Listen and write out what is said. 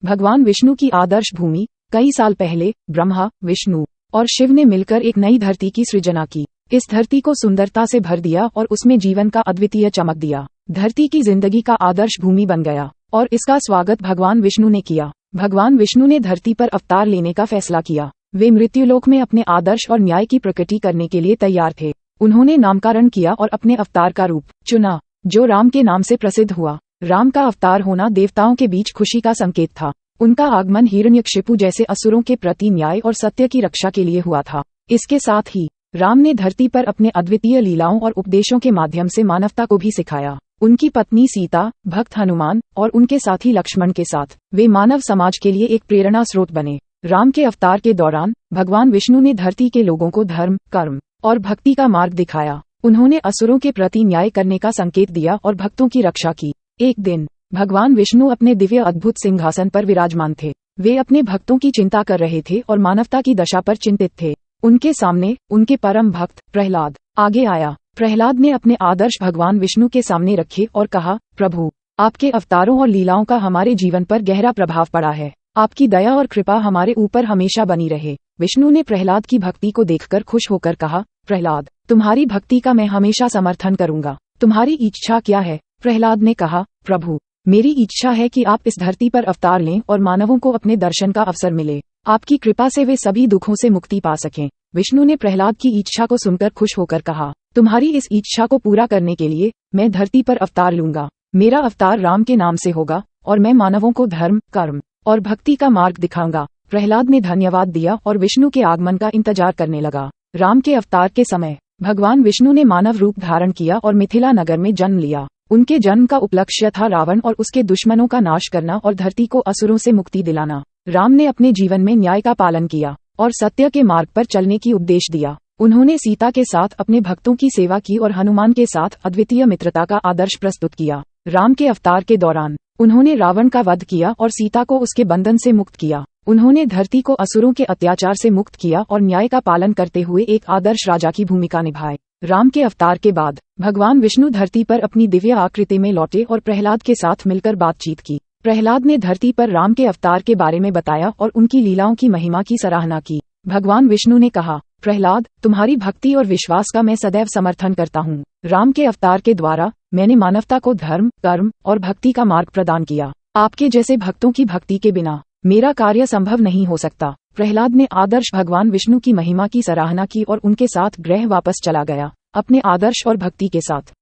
भगवान विष्णु की आदर्श भूमि। कई साल पहले ब्रह्मा, विष्णु और शिव ने मिलकर एक नई धरती की सृजना की। इस धरती को सुंदरता से भर दिया और उसमें जीवन का अद्वितीय चमक दिया। धरती की जिंदगी का आदर्श भूमि बन गया और इसका स्वागत भगवान विष्णु ने किया। भगवान विष्णु ने धरती पर अवतार लेने का फैसला किया। वे मृत्युलोक में अपने आदर्श और न्याय की प्रकटी करने के लिए तैयार थे। उन्होंने नामकरण किया और अपने अवतार का रूप चुना, जो राम के नाम से प्रसिद्ध हुआ। राम का अवतार होना देवताओं के बीच खुशी का संकेत था। उनका आगमन हिरण्यकशिपु जैसे असुरों के प्रति न्याय और सत्य की रक्षा के लिए हुआ था। इसके साथ ही राम ने धरती पर अपने अद्वितीय लीलाओं और उपदेशों के माध्यम से मानवता को भी सिखाया। उनकी पत्नी सीता, भक्त हनुमान और उनके साथी लक्ष्मण के साथ वे मानव समाज के लिए एक प्रेरणा स्रोत बने। राम के अवतार के दौरान भगवान विष्णु ने धरती के लोगों को धर्म, कर्म और भक्ति का मार्ग दिखाया। उन्होंने असुरों के प्रति न्याय करने का संकेत दिया और भक्तों की रक्षा की। एक दिन भगवान विष्णु अपने दिव्य अद्भुत सिंहासन पर विराजमान थे। वे अपने भक्तों की चिंता कर रहे थे और मानवता की दशा पर चिंतित थे। उनके सामने उनके परम भक्त प्रहलाद आगे आया। प्रहलाद ने अपने आदर्श भगवान विष्णु के सामने रखे और कहा, प्रभु, आपके अवतारों और लीलाओं का हमारे जीवन पर गहरा प्रभाव पड़ा है। आपकी दया और कृपा हमारे ऊपर हमेशा बनी रहे। विष्णु ने प्रहलाद की भक्ति को देखकर खुश होकर कहा, प्रहलाद, तुम्हारी भक्ति का मैं हमेशा समर्थन करूंगा। तुम्हारी इच्छा क्या है? प्रहलाद ने कहा, प्रभु, मेरी इच्छा है कि आप इस धरती पर अवतार लें और मानवों को अपने दर्शन का अवसर मिले। आपकी कृपा से वे सभी दुखों से मुक्ति पा सकें। विष्णु ने प्रहलाद की इच्छा को सुनकर खुश होकर कहा, तुम्हारी इस इच्छा को पूरा करने के लिए मैं धरती पर अवतार लूंगा। मेरा अवतार राम के नाम से होगा और मैं मानवों को धर्म, कर्म और भक्ति का मार्ग दिखाऊंगा। प्रहलाद ने धन्यवाद दिया और विष्णु के आगमन का इंतजार करने लगा। राम के अवतार के समय भगवान विष्णु ने मानव रूप धारण किया और मिथिला नगर में जन्म लिया। उनके जन्म का उपलक्ष्य था रावण और उसके दुश्मनों का नाश करना और धरती को असुरों से मुक्ति दिलाना। राम ने अपने जीवन में न्याय का पालन किया और सत्य के मार्ग पर चलने की उपदेश दिया। उन्होंने सीता के साथ अपने भक्तों की सेवा की और हनुमान के साथ अद्वितीय मित्रता का आदर्श प्रस्तुत किया। राम के अवतार के दौरान उन्होंने रावण का वध किया और सीता को उसके बंधन से मुक्त किया। उन्होंने धरती को असुरों के अत्याचार से मुक्त किया और न्याय का पालन करते हुए एक आदर्श राजा की भूमिका निभाई। राम के अवतार के बाद भगवान विष्णु धरती पर अपनी दिव्य आकृति में लौटे और प्रहलाद के साथ मिलकर बातचीत की। प्रहलाद ने धरती पर राम के अवतार के बारे में बताया और उनकी लीलाओं की महिमा की सराहना की। भगवान विष्णु ने कहा, प्रहलाद, तुम्हारी भक्ति और विश्वास का मैं सदैव समर्थन करता हूँ। राम के अवतार के द्वारा मैंने मानवता को धर्म, कर्म और भक्ति का मार्ग प्रदान किया। आपके जैसे भक्तों की भक्ति के बिना मेरा कार्य संभव नहीं हो सकता। प्रहलाद ने आदर्श भगवान विष्णु की महिमा की सराहना की और उनके साथ गृह वापस चला गया, अपने आदर्श और भक्ति के साथ।